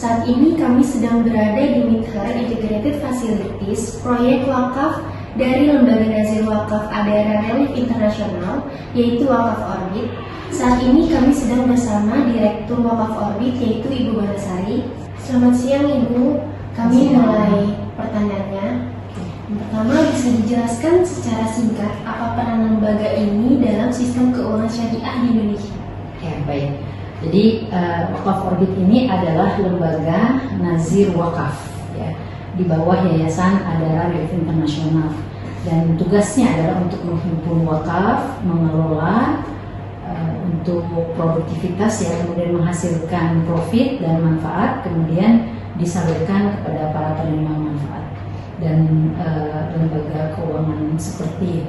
Saat ini kami sedang berada di Mithar Integrated Facilities, proyek wakaf dari Lembaga Nazir Wakaf Adara Relief Internasional, yaitu Wakaf Orbit. Saat ini kami sedang bersama Direktur Wakaf Orbit, yaitu Ibu Banasari. Selamat siang Ibu, kami mulai pertanyaannya. Yang pertama, bisa dijelaskan secara singkat apa peran lembaga ini dalam sistem keuangan syariah di Indonesia? Ya, baik. Jadi Wakaf Orbit ini adalah lembaga nazir wakaf, ya, di bawah Yayasan Adara Relief Internasional, dan tugasnya adalah untuk menghimpun wakaf, mengelola untuk produktivitas, ya, kemudian menghasilkan profit dan manfaat, kemudian disalurkan kepada para penerima manfaat. Dan lembaga keuangan seperti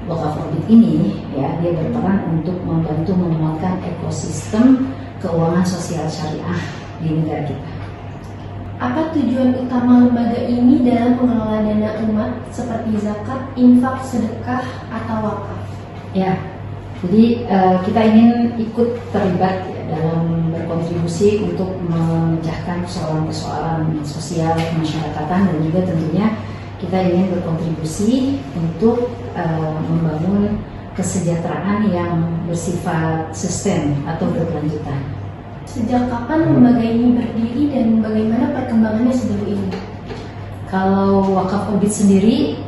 Wakaf Orbit ini, ya, dia berperan untuk membantu menguatkan ekosistem keuangan sosial syariah di negara kita. Apa tujuan utama lembaga ini dalam mengelola dana umat seperti zakat, infak, sedekah, atau wakaf? Ya, jadi kita ingin ikut terlibat, ya, dalam berkontribusi untuk memecahkan persoalan-persoalan sosial kemasyarakatan, dan juga tentunya kita ingin berkontribusi untuk membangun kesejahteraan yang bersifat sustain atau berkelanjutan. Sejak kapan lembaga ini berdiri dan bagaimana perkembangannya sejauh ini? Kalau Wakaf Orbit sendiri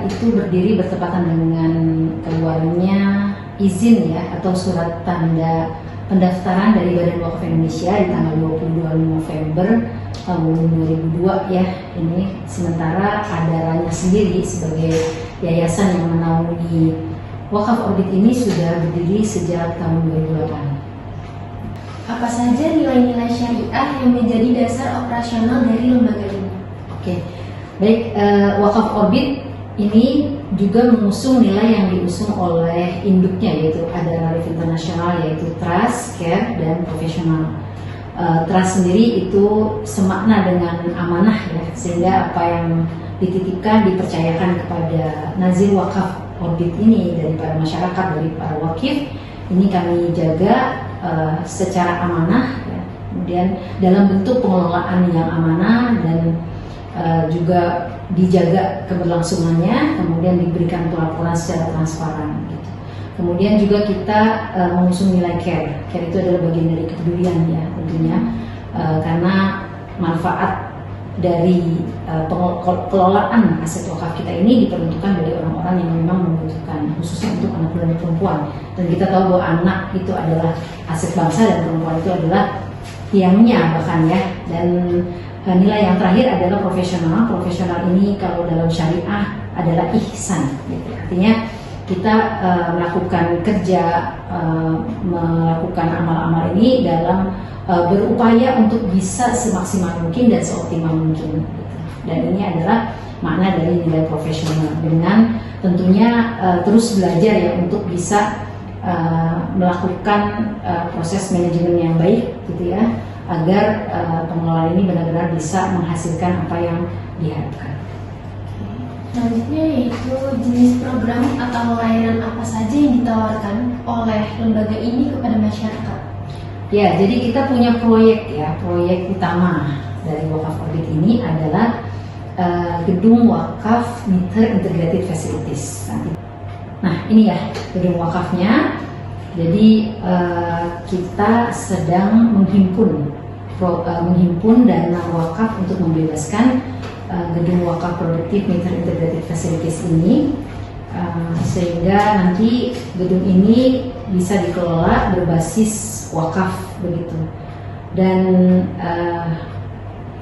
itu berdiri bertepatan dengan keluarnya izin, ya, atau surat tanda pendaftaran dari Badan Wakaf Indonesia di tanggal 22 November tahun 2002, ya. Ini sementara Adaranya sendiri sebagai yayasan yang menaungi Wakaf Orbit ini sudah berdiri sejak tahun 2008. Apa saja nilai-nilai syariah yang menjadi dasar operasional dari lembaga ini? Oke, baik. Wakaf Orbit ini juga mengusung nilai yang diusung oleh induknya, yaitu Adara Relief Internasional, yaitu trust, care, dan profesional. Trust sendiri itu semakna dengan amanah, ya, sehingga apa yang dititipkan, dipercayakan kepada Nazir Wakaf Orbit ini dari para masyarakat, dari para wakif, ini kami jaga secara amanah, ya. Kemudian dalam bentuk pengelolaan yang amanah, dan juga dijaga keberlangsungannya, kemudian diberikan pelaporan secara transparan, gitu. Kemudian juga kita mengusung nilai care. Care itu adalah bagian dari kepedulian, ya, tentunya, karena manfaat dari pengelolaan aset wakaf kita ini diperuntukkan dari orang-orang yang memang membutuhkan, khususnya untuk anak dan perempuan. Dan kita tahu bahwa anak itu adalah aset bangsa, dan perempuan itu adalah tiangnya bahkan, ya. Dan nilai yang terakhir adalah profesional. Profesional ini kalau dalam syariah adalah ihsan, gitu. Artinya kita melakukan kerja, melakukan amal-amal ini dalam berupaya untuk bisa semaksimal mungkin dan seoptimal mungkin, gitu. Dan ini adalah makna dari nilai profesional, dengan tentunya terus belajar, ya, untuk bisa melakukan proses manajemen yang baik, gitu, ya, agar pengelolaan ini benar-benar bisa menghasilkan apa yang diharapkan. Selanjutnya yaitu jenis program atau layanan apa saja yang ditawarkan oleh lembaga ini kepada masyarakat? Ya, jadi kita punya proyek, ya, proyek utama dari Wakaf Orbit ini adalah gedung wakaf Mithar Integrated Facilities. Nah, ini, ya, gedung wakafnya. Jadi kita sedang menghimpun dana wakaf untuk membebaskan gedung wakaf produktif Mithar Integrated Facilities ini, sehingga nanti gedung ini bisa dikelola berbasis wakaf, begitu. Dan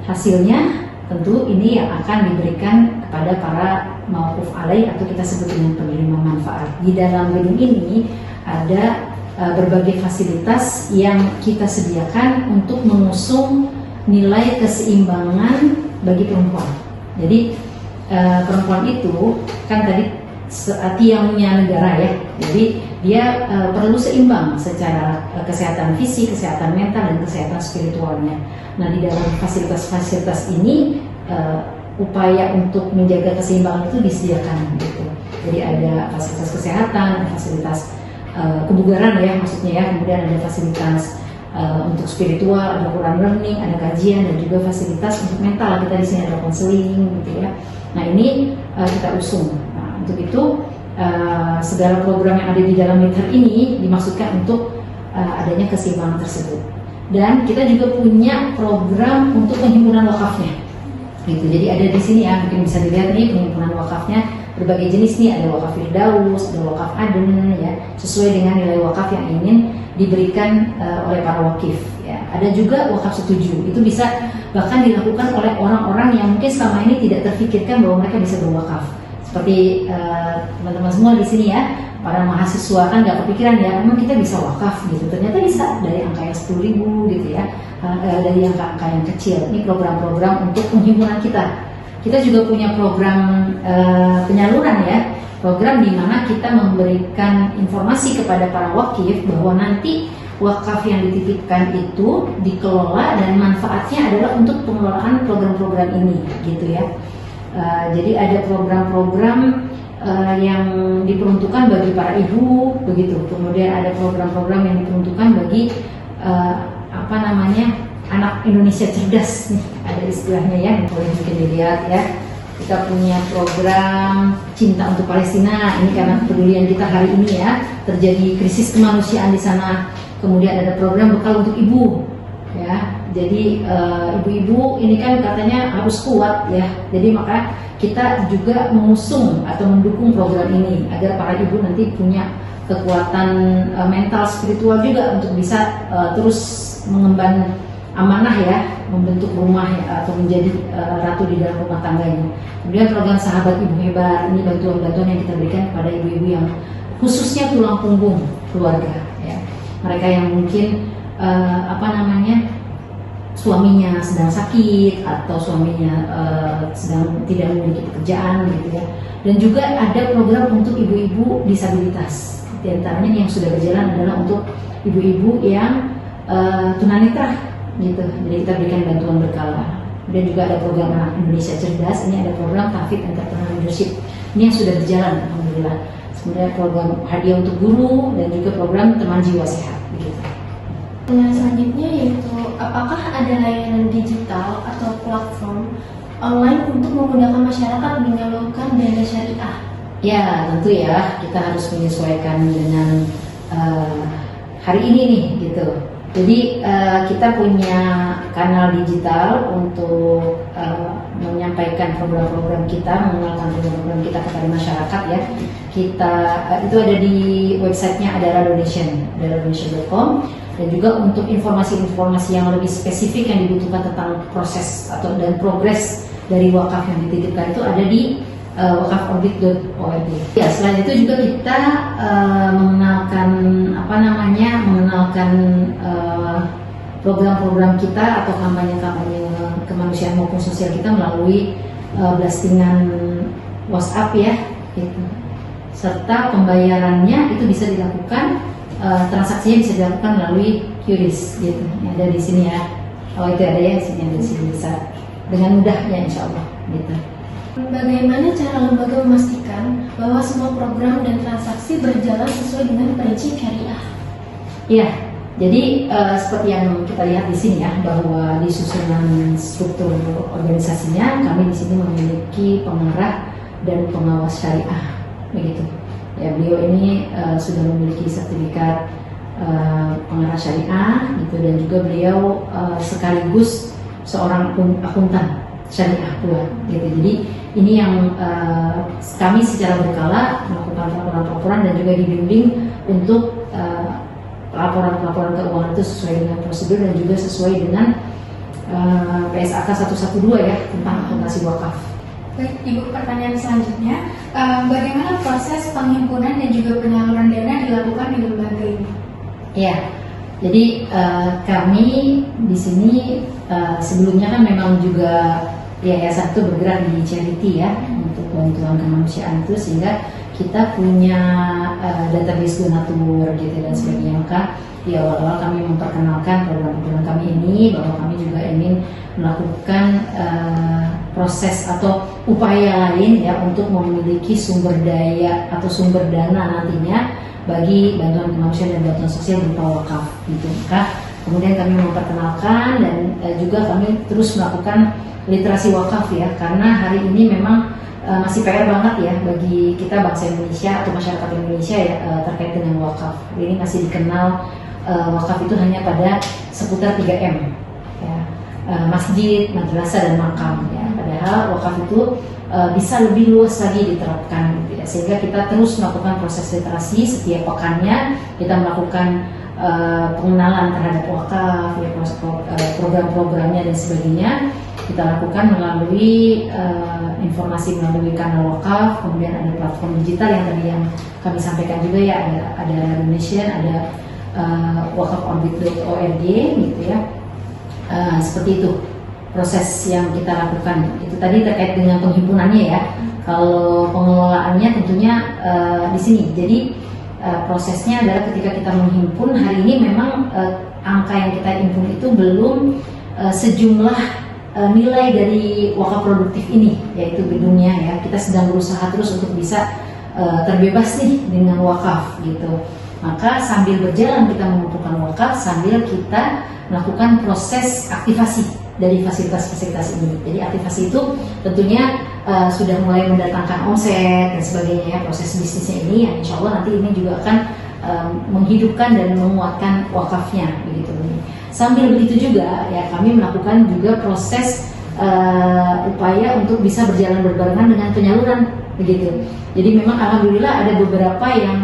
hasilnya tentu ini yang akan diberikan kepada para mauquf alaih, atau kita sebut dengan penerima manfaat. Di dalam gedung ini ada berbagai fasilitas yang kita sediakan untuk mengusung nilai keseimbangan bagi perempuan. Jadi perempuan itu kan tadi tiangnya negara, ya. Jadi dia perlu seimbang secara kesehatan fisik, kesehatan mental, dan kesehatan spiritualnya. Nah, di dalam fasilitas-fasilitas ini upaya untuk menjaga keseimbangan itu disediakan, gitu. Jadi ada fasilitas kesehatan, fasilitas kebugaran, ya, maksudnya, ya. Kemudian ada fasilitas untuk spiritual, ada Quran learning, ada kajian dan juga fasilitas untuk mental. Kita di sini ada konseling gitu ya. Nah ini kita usung. Nah, untuk itu segala program yang ada di dalam Meter ini dimaksudkan untuk adanya keseimbangan tersebut. Dan kita juga punya program untuk penghimpunan wakafnya. Gitu. Jadi ada di sini ya, mungkin bisa dilihat nih penghimpunan wakafnya berbagai jenis nih, ada wakaf Firdaus, ada wakaf Aden ya, sesuai dengan nilai wakaf yang ingin diberikan oleh para wakif ya. Ada juga wakaf setuju, itu bisa bahkan dilakukan oleh orang-orang yang mungkin selama ini tidak terfikirkan bahwa mereka bisa berwakaf. Seperti teman-teman semua di sini ya, para mahasiswa kan nggak kepikiran ya, emang kita bisa wakaf gitu. Ternyata bisa dari angka yang 10.000 gitu ya, dari angka-angka yang kecil. Ini program-program untuk penghimpunan kita. Kita juga punya program penyaluran ya, program di mana kita memberikan informasi kepada para wakif bahwa nanti wakaf yang dititipkan itu dikelola dan manfaatnya adalah untuk pengelolaan program-program ini gitu ya. Jadi ada program-program yang diperuntukkan bagi para ibu begitu. Kemudian ada program-program yang diperuntukkan bagi anak Indonesia cerdas nih, ada istilahnya ya, boleh mungkin dilihat ya. Kita punya program Cinta untuk Palestina, ini karena kepedulian kita hari ini ya, terjadi krisis kemanusiaan di sana. Kemudian ada program Bekal untuk Ibu ya. Jadi ibu-ibu ini kan katanya harus kuat ya. Jadi maka kita juga mengusung atau mendukung program ini agar para ibu nanti punya kekuatan mental spiritual juga untuk bisa terus mengemban amanah ya, membentuk rumah ya, atau menjadi ratu di dalam rumah tangganya. Kemudian program Sahabat Ibu Hebat, ini bantuan-bantuan yang kita berikan kepada ibu-ibu yang khususnya tulang punggung keluarga ya. Mereka yang mungkin suaminya sedang sakit atau suaminya sedang tidak memiliki pekerjaan gitu ya. Dan juga ada program untuk ibu-ibu disabilitas. Di antaranya yang sudah berjalan adalah untuk ibu-ibu yang tunanetra gitu. Jadi kita berikan bantuan berkala. Dan juga ada program Anak Indonesia Cerdas. Ini ada program Tafid Entrepreneur Leadership. Ini yang sudah berjalan, alhamdulillah. Kemudian program hadiah untuk guru dan juga program teman jiwa sehat. Begitu. Pertanyaan selanjutnya yaitu apakah ada layanan digital atau platform online untuk memudahkan masyarakat menyalurkan dana syariah? Ya tentu ya, kita harus menyesuaikan dengan hari ini nih gitu. Jadi kita punya kanal digital untuk menyampaikan program-program kita, mengenalkan program-program kita kepada masyarakat ya. Kita itu ada di websitenya Adara Donation, adaradonation.com. Dan juga untuk informasi-informasi yang lebih spesifik yang dibutuhkan tentang proses dan progres dari wakaf yang dititipkan itu ada di wakaforbit.org. Ya, selain itu juga kita mengenalkan program-program kita atau kampanye-kampanye kemanusiaan maupun sosial kita melalui blastingan WhatsApp ya, gitu. Serta pembayarannya itu bisa dilakukan, transaksinya bisa dilakukan melalui QRIS gitu. Ada di sini ya. Oh itu ada ya, sini ada di sini, bisa dengan mudahnya insya Allah gitu. Bagaimana cara lembaga memastikan bahwa semua program dan transaksi berjalan sesuai dengan prinsip syariah? Ya, jadi seperti yang kita lihat di sini ya, bahwa di susunan struktur organisasinya kami di sini memiliki pengarah dan pengawas syariah, begitu. Ya, beliau ini sudah memiliki sertifikat pengarah syariah, gitu, dan juga beliau sekaligus seorang akuntan syariah pula, gitu. Jadi ini yang kami secara berkala melakukan laporan-laporan dan juga dibimbing untuk laporan-laporan keuangan itu sesuai dengan prosedur dan juga sesuai dengan PSAK 112 ya tentang akuntansi wakaf. Baik, Ibu, pertanyaan selanjutnya, bagaimana proses penghimpunan dan juga penyaluran dana dilakukan di lembaga ini? Ya, jadi kami di sini sebelumnya kan memang juga yayasan itu bergerak di charity ya, untuk bantuan kemanusiaan itu, sehingga kita punya database donatur gitu dan sebagainya. Maka di awal-awal kami memperkenalkan program-program kami ini, bahwa kami juga ingin melakukan proses atau upaya lain ya untuk memiliki sumber daya atau sumber dana nantinya bagi bantuan kemanusiaan dan bantuan sosial berupa wakaf gitu. Maka Kemudian kami memperkenalkan dan juga kami terus melakukan literasi wakaf ya, karena hari ini memang masih PR banget ya bagi kita bangsa Indonesia atau masyarakat Indonesia ya terkait dengan wakaf. Ini masih dikenal wakaf itu hanya pada seputar 3M ya, masjid, madrasah dan makam ya. Padahal wakaf itu bisa lebih luas lagi diterapkan gitu ya. Sehingga kita terus melakukan proses literasi setiap pekannya, kita melakukan pengenalan terhadap wakaf ya, program-programnya dan sebagainya kita lakukan melalui informasi melalui kanal wakaf. Kemudian ada platform digital yang tadi yang kami sampaikan juga ya, ada donation, ada wakaforbit.org gitu ya. Seperti itu proses yang kita lakukan. Itu tadi terkait dengan penghimpunannya ya. Kalau pengelolaannya tentunya di sini. Jadi prosesnya adalah ketika kita menghimpun, hari ini memang angka yang kita himpun itu belum sejumlah nilai dari wakaf produktif ini, yaitu gedungnya ya. Kita sedang berusaha terus untuk bisa terbebas nih dengan wakaf gitu. Maka sambil berjalan kita mengumpulkan wakaf, sambil kita melakukan proses aktivasi dari fasilitas-fasilitas ini. Jadi aktivasi itu tentunya sudah mulai mendatangkan omset dan sebagainya ya, proses bisnisnya ini yang insya Allah nanti ini juga akan menghidupkan dan menguatkan wakafnya begitu. Sambil begitu juga ya kami melakukan juga proses upaya untuk bisa berjalan berbarengan dengan penyaluran begitu. Jadi memang alhamdulillah ada beberapa yang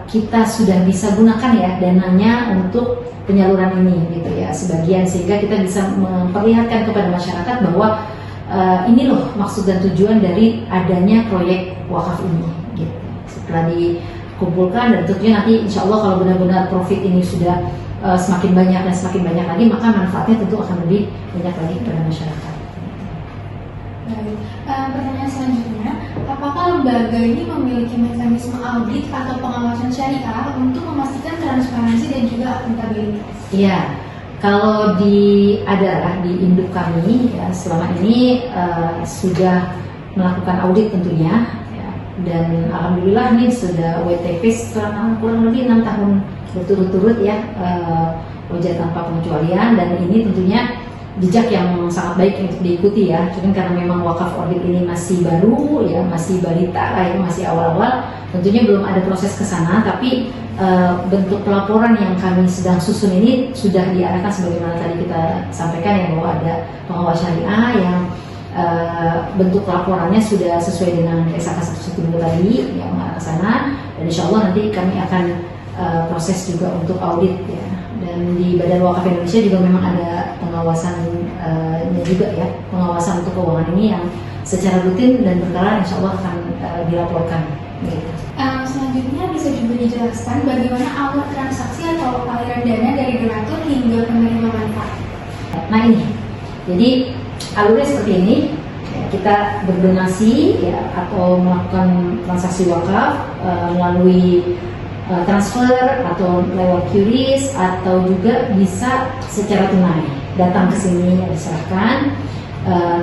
kita sudah bisa gunakan ya dananya untuk penyaluran ini gitu ya, sebagian, sehingga kita bisa memperlihatkan kepada masyarakat bahwa ini loh maksud dan tujuan dari adanya proyek wakaf ini gitu. Setelah dikumpulkan dan tentunya nanti insya Allah kalau benar-benar profit ini sudah semakin banyak dan semakin banyak lagi, maka manfaatnya tentu akan lebih banyak lagi kepada masyarakat. Baik, pertanyaan selanjutnya, apakah lembaga ini memiliki mekanisme audit atau pengawasan syariah untuk memastikan transparansi dan juga akuntabilitas? Iya, kalau di Adara, di induk kami ya, selama ini sudah melakukan audit tentunya ya, dan alhamdulillah ini sudah WTP selama kurang lebih 6 tahun berturut-turut ya, wajah tanpa pengecualian, dan ini tentunya jejak yang sangat baik untuk diikuti ya. Cuman karena memang wakaf audit ini masih baru ya, masih balita lah ya, masih awal-awal, tentunya belum ada proses ke sana, tapi bentuk pelaporan yang kami sedang susun ini sudah diarahkan sebagaimana tadi kita sampaikan ya, bahwa ada pengawas syariah yang bentuk laporannya sudah sesuai dengan SK 112 tadi yang mengarah ke sana, dan insya Allah nanti kami akan proses juga untuk audit ya. Dan di Badan Wakaf Indonesia juga memang ada pengawasannya juga ya, pengawasan untuk keuangan ini yang secara rutin dan berkala insya Allah akan dilaporkan gitu. Selanjutnya bisa juga dijelaskan bagaimana alur transaksi atau aliran dana dari donatur hingga penerima manfaat. Nah ini, jadi alurnya seperti ini, kita berdonasi ya, atau melakukan transaksi wakaf melalui transfer atau lewat QRIS, atau juga bisa secara tunai datang ke sini diserahkan,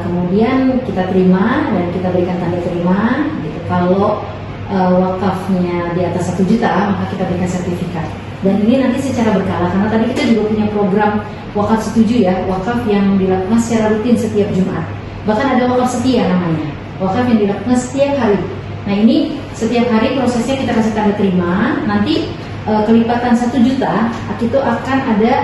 kemudian kita terima dan kita berikan tanda terima gitu. Kalau wakafnya di atas 1 juta maka kita berikan sertifikat, dan ini nanti secara berkala karena tadi kita juga punya program wakaf setuju ya, wakaf yang dilakukan secara rutin setiap Jumat, bahkan ada wakaf setia namanya, wakaf yang dilakukan setiap hari. Nah ini setiap hari prosesnya kita kasih tanda terima, nanti kelipatan 1 juta itu akan ada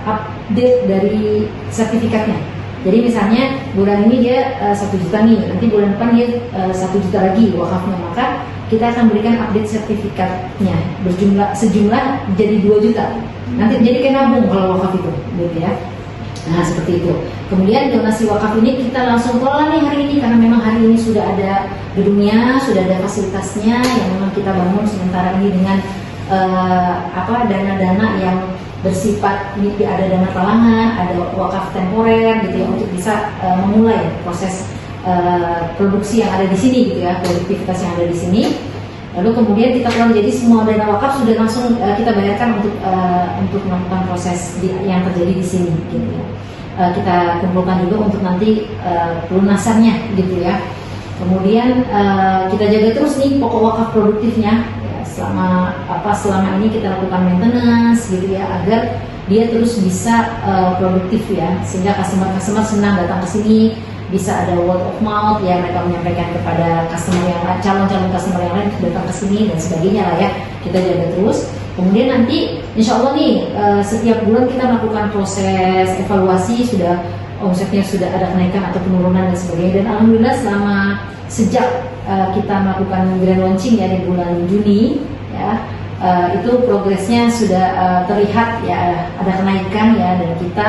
update dari sertifikatnya. Jadi misalnya bulan ini dia 1 juta nih, nanti bulan depan dia 1 juta lagi wakafnya, maka kita akan berikan update sertifikatnya sejumlah jadi 2 juta. Nanti jadi kayak nabung kalau wakaf itu, gitu ya. Nah seperti itu. Kemudian donasi wakaf ini kita langsung kelola nih hari ini, karena memang hari ini sudah ada gedungnya, sudah ada fasilitasnya yang memang kita bangun sementara ini dengan dana-dana yang bersifat ini, ada dana talangan, ada wakaf temporer gitu ya, untuk bisa memulai proses produksi yang ada di sini gitu ya, produktivitas yang ada di sini. Lalu kemudian kita kelola, jadi semua dana wakaf sudah langsung kita bayarkan untuk melakukan proses yang terjadi di sini gitu ya. Kita kumpulkan juga untuk nanti pelunasannya gitu ya. Kemudian kita jaga terus nih pokok wakaf produktifnya ya, selama ini kita lakukan maintenance gitu ya, agar dia terus bisa produktif ya, sehingga customer senang datang ke sini, bisa ada word of mouth ya, mereka menyampaikan kepada customer yang lain, calon customer yang lain datang ke sini dan sebagainya lah ya, kita jaga terus. Kemudian nanti insya Allah nih setiap bulan kita melakukan proses evaluasi, sudah omsetnya sudah ada kenaikan atau penurunan dan sebagainya, dan alhamdulillah sejak kita melakukan grand launching ya di bulan Juni ya, itu progresnya sudah terlihat ya, ada kenaikan ya, dan kita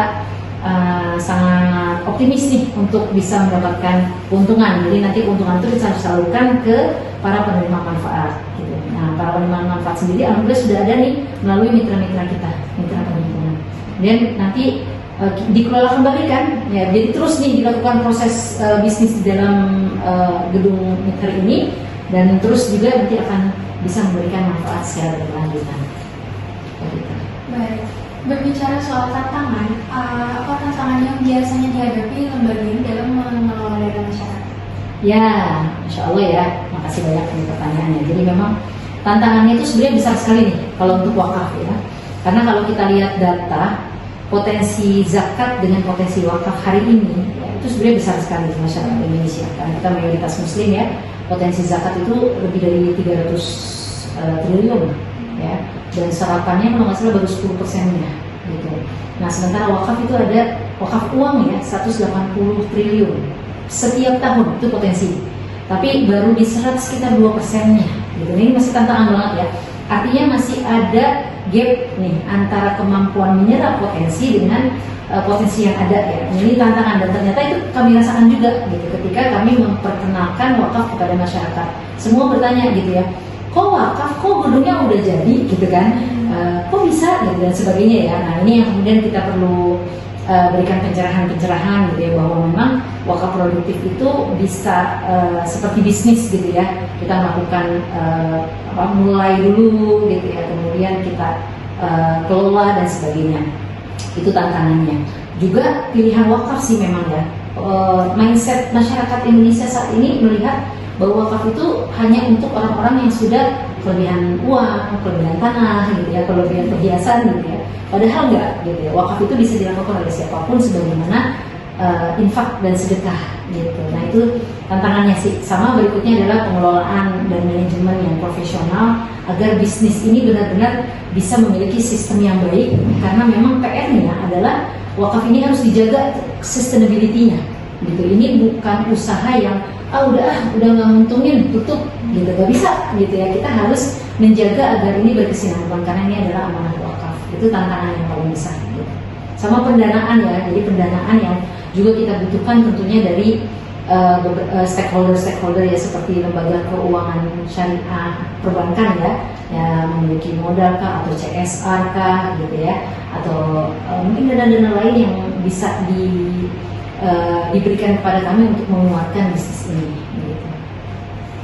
sangat optimis nih untuk bisa mendapatkan keuntungan. Jadi nanti keuntungan itu bisa disalurkan ke para penerima manfaat gitu. Nah, para penerima manfaat sendiri alhamdulillah sudah ada nih melalui mitra-mitra kita, mitra perhimpunan. Dan nanti dikelola kembali kan ya, jadi terus nih dilakukan proses bisnis di dalam gedung mitra ini, dan terus juga nanti akan bisa memberikan manfaat secara berkelanjutan. Baik, berbicara soal tantangan, apa tantangan yang biasanya dihadapi lembaga ini dalam mengelola dana masyarakat? Ya, insya Allah ya, makasih banyak ini pertanyaannya. Jadi memang tantangannya itu sebenarnya besar sekali nih kalau untuk wakaf ya, karena kalau kita lihat data potensi zakat dengan potensi wakaf hari ini ya, itu sebenarnya besar sekali di masyarakat Indonesia, karena kita mayoritas muslim ya. Potensi zakat itu lebih dari 300 triliun ya, dan serapannya kalau nggak salah baru 10%-nya gitu. Nah, sementara wakaf itu ada wakaf uang ya 180 triliun setiap tahun, itu potensi, tapi baru diserap sekitar 2%-nya gitu. Ini masih tantangan banget ya, artinya masih ada gap nih antara kemampuan menyerap potensi dengan potensi yang ada ya. Ini tantangan, dan ternyata itu kami rasakan juga gitu ketika kami memperkenalkan wakaf kepada masyarakat. Semua bertanya gitu ya, kok wakaf, kok gedungnya udah jadi gitu kan, kok bisa gitu dan sebagainya ya. Nah, ini yang kemudian kita perlu berikan pencerahan gitu ya, bahwa memang wakaf produktif itu bisa seperti bisnis gitu ya. Kita melakukan mulai dulu gitu ya, kemudian kita kelola dan sebagainya. Itu tantangannya. Juga pilihan wakaf sih memang ya. Mindset masyarakat Indonesia saat ini melihat bahwa wakaf itu hanya untuk orang-orang yang sudah kelebihan uang, kelebihan tanah gitu ya, kelebihan perhiasan gitu ya. Padahal enggak gitu ya. Wakaf itu bisa dilakukan oleh siapapun sebagaimana infak dan sedekah gitu. Nah, itu tantangannya sih. Sama berikutnya adalah pengelolaan dan manajemen yang profesional agar bisnis ini benar-benar bisa memiliki sistem yang baik, karena memang PR-nya adalah wakaf ini harus dijaga sustainability-nya gitu. Ini bukan usaha yang udah nggak nguntungin tutup gitu, nggak bisa gitu ya. Kita harus menjaga agar ini berkesinambungan, karena ini adalah amanah wakaf. Itu tantangan yang paling besar gitu. Sama pendanaan ya, jadi pendanaan yang juga kita butuhkan tentunya dari stakeholder ya, seperti lembaga keuangan syariah perbankan ya memiliki modal kah atau CSR kah gitu ya, atau mungkin dana-dana lain yang bisa diberikan kepada kami untuk menguatkan bisnis ini gitu.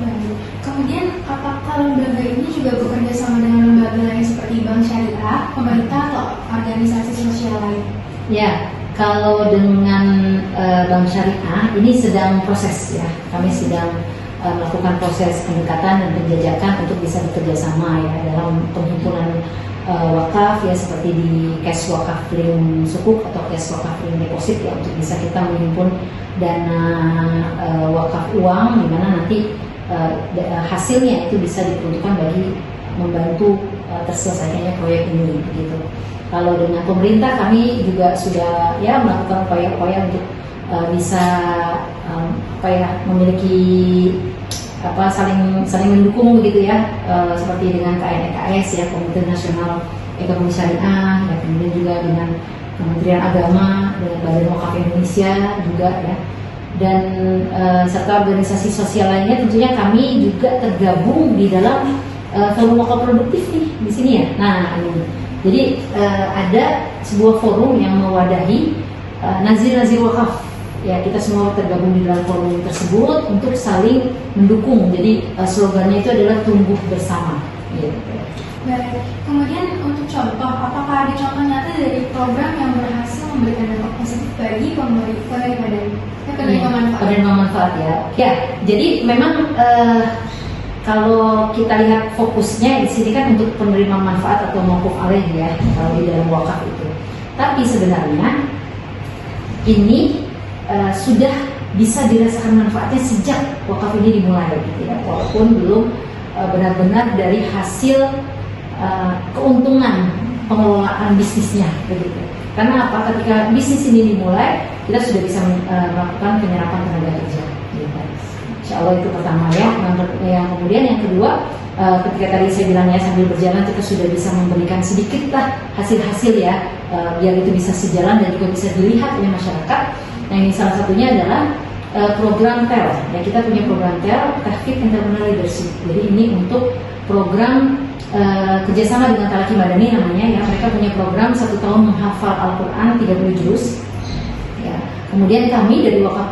Baik. Kemudian apakah lembaga ini juga bekerja sama dengan lembaga lain seperti bank syariah, pemerintah atau organisasi sosial lain? Ya, kalau dengan bank syariah ini sedang proses ya, kami sedang melakukan proses pendekatan dan penjajakan untuk bisa bekerja sama ya dalam penghimpunan wakaf ya, seperti di cash wakaf link sukuk atau cash wakaf link deposit ya, untuk bisa kita menghimpun dana wakaf uang, di mana nanti hasilnya itu bisa diperuntukkan bagi membantu terselesaikannya proyek ini begitu. Kalau dengan pemerintah kami juga sudah ya melakukan upaya-upaya untuk bisa memiliki saling mendukung begitu ya, seperti dengan KNEKS ya, Komite Nasional Ekonomi Syariah ya, kemudian juga dengan Kementerian Agama, dengan Badan Wakaf Indonesia juga ya, dan serta organisasi sosial lainnya. Tentunya kami juga tergabung di dalam forum wakaf produktif nih di sini ya. Nah, ini jadi ada sebuah forum yang mewadahi nazir-nazir wakaf ya, kita semua tergabung di dalam forum tersebut untuk saling mendukung. Jadi slogannya itu adalah tumbuh bersama gitu. Baik. Kemudian untuk contoh, apakah ada contoh nyata dari program yang berhasil memberikan dampak positif bagi penerima manfaat ya? Ya, jadi memang kalau kita lihat fokusnya di sini kan untuk penerima manfaat atau mauquf alaih ya, kalau di dalam wakaf itu. Tapi sebenarnya ini sudah bisa dirasakan manfaatnya sejak wakaf ini dimulai, gitu ya, walaupun belum benar-benar dari hasil keuntungan pengelolaan bisnisnya, begitu. Karena apa? Ketika bisnis ini dimulai, kita sudah bisa melakukan penyerapan tenaga kerja. Gitu. Insya Allah itu pertama ya. Yang kemudian yang kedua, ketika tadi saya bilang ya, sambil berjalan kita sudah bisa memberikan sedikit lah hasil-hasil ya, biar itu bisa sejalan dan juga bisa dilihat oleh masyarakat. Nah ini salah satunya adalah program TEL. Ya, kita punya program TEL, Tahfiz Entrepreneur Leadership. Jadi ini untuk program kerjasama dengan Talaki Madani namanya ya. Mereka punya program 1 tahun menghafal Al-Quran 30 juz ya. Kemudian kami dari Wakaf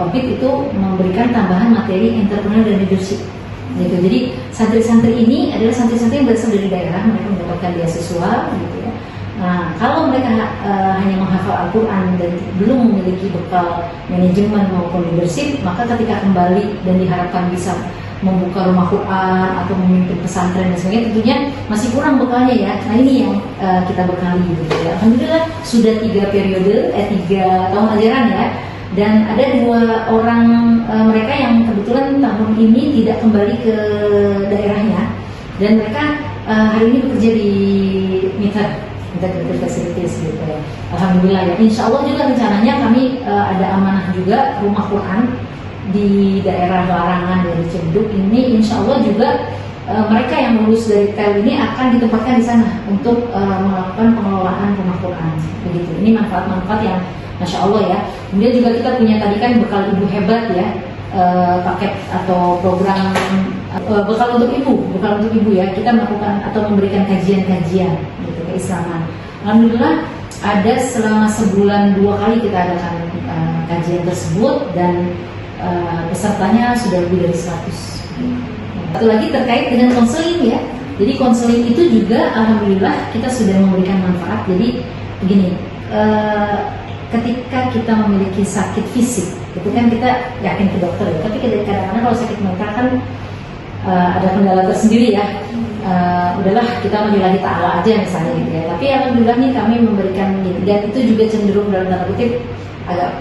Orbit itu memberikan tambahan materi entrepreneur dan leadership gitu. Jadi santri-santri ini adalah santri-santri yang berasal dari daerah, mereka mendapatkan beasiswa gitu ya. Nah kalau mereka hanya menghafal Al-Quran dan belum memiliki bekal manajemen maupun leadership, maka ketika kembali dan diharapkan bisa membuka rumah Quran atau memimpin pesantren dan sebagainya, tentunya masih kurang bekalnya ya. Nah ini yang kita bekali gitu ya. Alhamdulillah sudah 3 tahun ajaran ya. Dan ada 2 orang mereka yang kebetulan tahun ini tidak kembali ke daerahnya, dan mereka hari ini bekerja di Mitra Facilities gitu ya. Alhamdulillah ya. Insya Allah juga rencananya kami ada amanah juga rumah Quran di daerah Larangan dari Cenduk ini. Insya Allah juga mereka yang lulus dari TEL ini akan ditempatkan di sana untuk melakukan pengelolaan rumah Quran begitu. Ini manfaat-manfaat yang Masya Allah ya. Kemudian juga kita punya tadi kan bekal ibu hebat ya, paket atau program bekal untuk ibu ya. Kita melakukan atau memberikan kajian-kajian gitu, keislaman. Alhamdulillah ada selama sebulan 2 kali kita adakan kajian tersebut, dan pesertanya sudah lebih dari 100. Satu lagi terkait dengan konseling ya. Jadi konseling itu juga alhamdulillah kita sudah memberikan manfaat. Jadi begini, ketika kita memiliki sakit fisik, itu kan kita yakin ke dokter ya. Tapi kadang-kadang kalau sakit mental kan ada kendala tersendiri ya. Udahlah kita menyulahi ta'ala aja misalnya gitu ya. Tapi alhamdulillah nih kami memberikan, dan itu juga cenderung dalam tanda kutip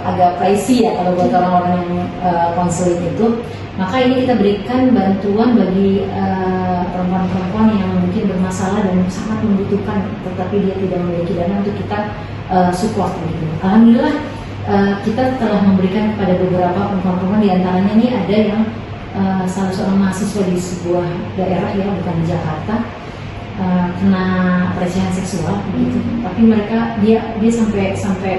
agak pricey ya kalau buat orang-orang yang konseling itu. Maka ini kita berikan bantuan bagi perempuan-perempuan yang mungkin bermasalah dan sangat membutuhkan, tetapi dia tidak memiliki dana untuk kita support gitu. Alhamdulillah kita telah memberikan kepada beberapa perempuan-perempuan, diantaranya ini ada yang salah seorang mahasiswa di sebuah daerah ya, bukan di Jakarta, kena pelecehan seksual gitu. Tapi mereka dia sampai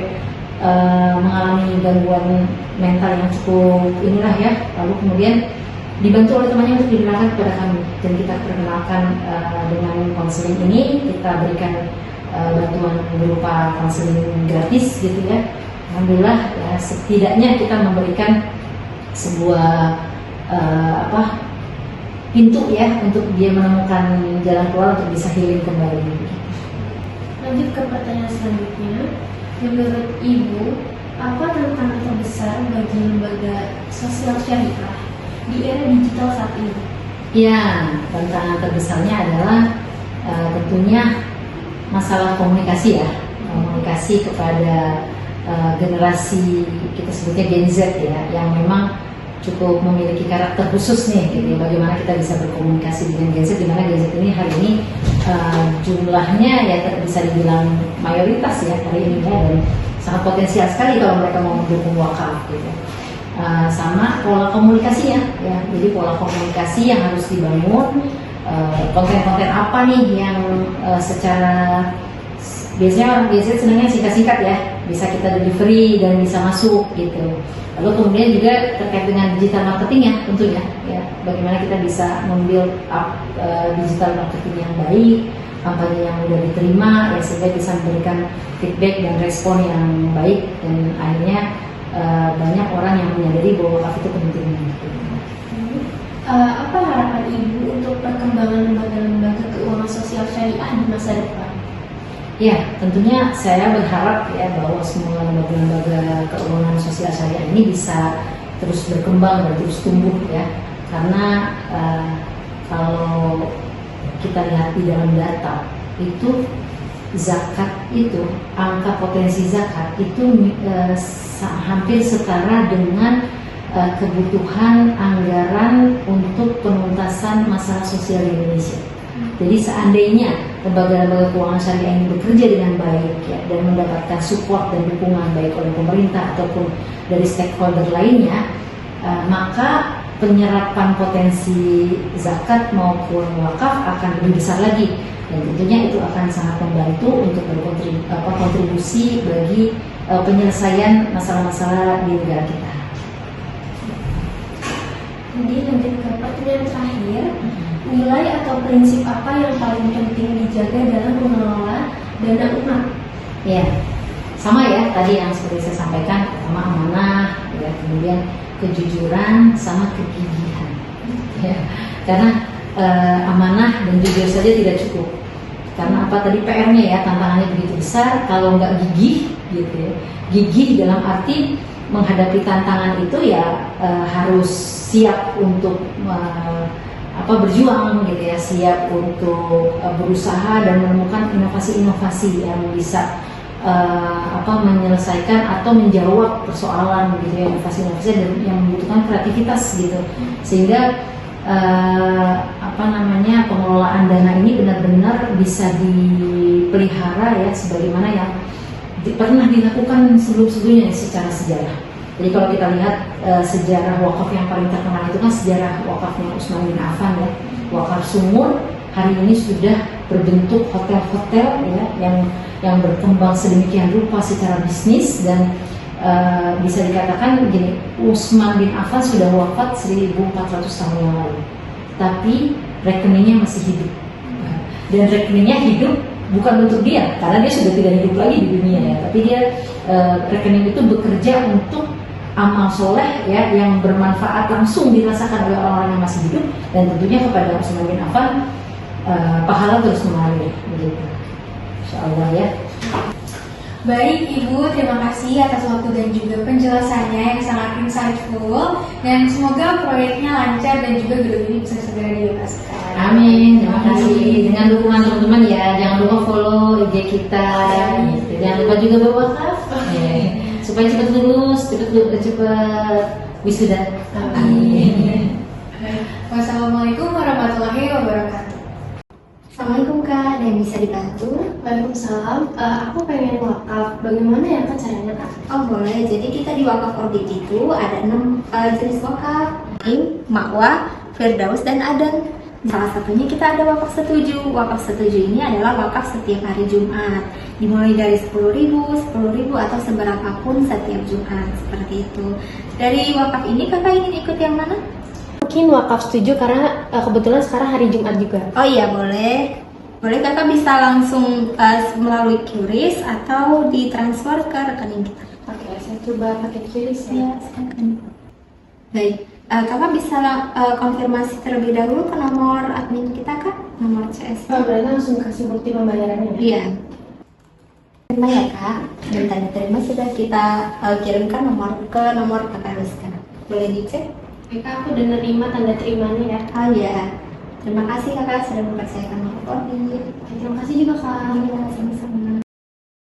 mengalami gangguan mental yang cukup inilah ya. Lalu kemudian dibantu oleh temannya untuk dikenalkan kepada kami, dan kita perkenalkan dengan konseling ini. Kita berikan bantuan berupa konseling gratis gitu ya. Alhamdulillah ya, setidaknya kita memberikan sebuah pintu ya untuk dia menemukan jalan keluar untuk bisa healing kembali. Lanjut ke pertanyaan selanjutnya. Menurut Ibu, apa tantangan terbesar bagi lembaga sosial syariah di era digital saat ini? Ya, tantangan terbesarnya adalah tentunya masalah komunikasi ya. Komunikasi kepada generasi kita sebutnya Gen Z ya, yang memang cukup memiliki karakter khusus nih gitu. Bagaimana kita bisa berkomunikasi dengan Gen Z, di mana Gen Z ini hari ini jumlahnya ya bisa dibilang mayoritas ya hari ini ya, dan sangat potensial sekali kalau mereka mau mendukung wakaf gitu. Sama pola komunikasinya ya, jadi pola komunikasi yang harus dibangun, konten-konten apa nih yang secara biasanya orang biasanya senangnya singkat-singkat ya, bisa kita delivery dan bisa masuk gitu. Lalu kemudian juga terkait dengan digital marketing ya, tentunya ya, bagaimana kita bisa membuild up digital marketing yang baik, kampanye yang mudah diterima ya, sehingga bisa memberikan feedback dan respon yang baik, dan akhirnya banyak orang yang menyadari bahwa wakaf itu penting. Apa harapan Ibu untuk perkembangan lembaga-lembaga keuangan sosial syariah di masa depan? Ya, tentunya saya berharap ya bahwa semua lembaga-lembaga keuangan sosial syariah ini bisa terus berkembang dan terus tumbuh ya. karena kalau kita lihat di dalam data itu zakat itu, angka potensi zakat itu hampir setara dengan kebutuhan anggaran untuk penuntasan masalah sosial di Indonesia. Jadi seandainya lembaga-lembaga keuangan syariah ini bekerja dengan baik ya, dan mendapatkan support dan dukungan baik oleh pemerintah ataupun dari stakeholder lainnya, maka penyerapan potensi zakat maupun wakaf akan lebih besar lagi, dan tentunya itu akan sangat membantu untuk berkontribusi bagi penyelesaian masalah-masalah di negara kita. Jadi lanjut ke pertanyaan terakhir, nilai atau prinsip apa yang paling penting dijaga dalam mengelola dana umat? Ya, sama ya tadi yang seperti saya sampaikan, pertama amanah, ya, kemudian kejujuran sama kegigihan. Ya, karena amanah dan jujur saja tidak cukup. Karena apa tadi PR-nya ya, tantangannya begitu besar kalau nggak gigih gitu ya. Gigih dalam arti menghadapi tantangan itu ya harus siap untuk berjuang gitu ya, siap untuk berusaha dan menemukan inovasi-inovasi yang bisa menyelesaikan atau menjawab persoalan gitu ya, inovasi-inovasi yang membutuhkan kreativitas gitu, sehingga pengelolaan dana ini benar-benar bisa dipelihara ya sebagaimana yang pernah dilakukan sebelum-sebelumnya secara sejarah. Jadi kalau kita lihat sejarah wakaf yang paling terkenal itu kan sejarah wakafnya Utsman bin Affan ya, wakaf sumur hari ini sudah berbentuk hotel-hotel ya yang berkembang sedemikian rupa secara bisnis, dan bisa dikatakan gini, Utsman bin Affan sudah wafat 1400 tahun yang lalu, tapi rekeningnya masih hidup, dan rekeningnya hidup bukan untuk dia karena dia sudah tidak hidup lagi di dunia ya, tapi dia rekening itu bekerja untuk amal soleh ya yang bermanfaat langsung dirasakan oleh orang-orang yang masih hidup, dan tentunya kepada Utsman bin Affan pahala terus mengalir begitu, insyaallah ya. Baik Ibu, terima kasih atas waktu dan juga penjelasannya yang sangat insightful, dan semoga proyeknya lancar dan juga gedung ini bisa segera dibebaskan. Amin, terima kasih. Dengan dukungan teman-teman ya, jangan lupa follow IG kita, gitu. Jangan lupa juga berwakaf, supaya cepat lulus, cepat wisuda. Amin. Wassalamualaikum warahmatullahi wabarakatuh. Assalamualaikum Kak, ada yang bisa dibantu? Waalaikumsalam, aku pengen wakaf, bagaimana ya Kak caranya Kak? Oh boleh, jadi kita di Wakaf Orbit itu ada 6 jenis wakaf, Makwah, Firdaus, dan Adan. Salah satunya kita ada wakaf setuju. Wakaf setuju ini adalah wakaf setiap hari Jumat, dimulai dari 10.000, 10.000 atau seberapapun setiap Jumat, seperti itu. Dari wakaf ini kakak ingin ikut yang mana? Mungkin wakaf setuju karena kebetulan sekarang hari Jumat juga. Oh iya boleh. Boleh kakak bisa langsung melalui QRIS atau ditransfer ke rekening kita. Oke, saya coba pakai QRIS Ya, silakan. Baik, kakak bisa konfirmasi terlebih dahulu ke nomor admin kita kak, nomor CS. Oh, berarti langsung kasih bukti pembayarannya? Iya. Terima ya kak, dan tanda terima sudah kita kirimkan ke nomor kakak Rizka. Boleh dicek? Oke Kak, aku udah nerima tanda terimanya ya. Oh iya. Terima kasih kakak sudah mempercayakan nomor Orbit. Terima kasih juga Kak. Iya, sama-sama.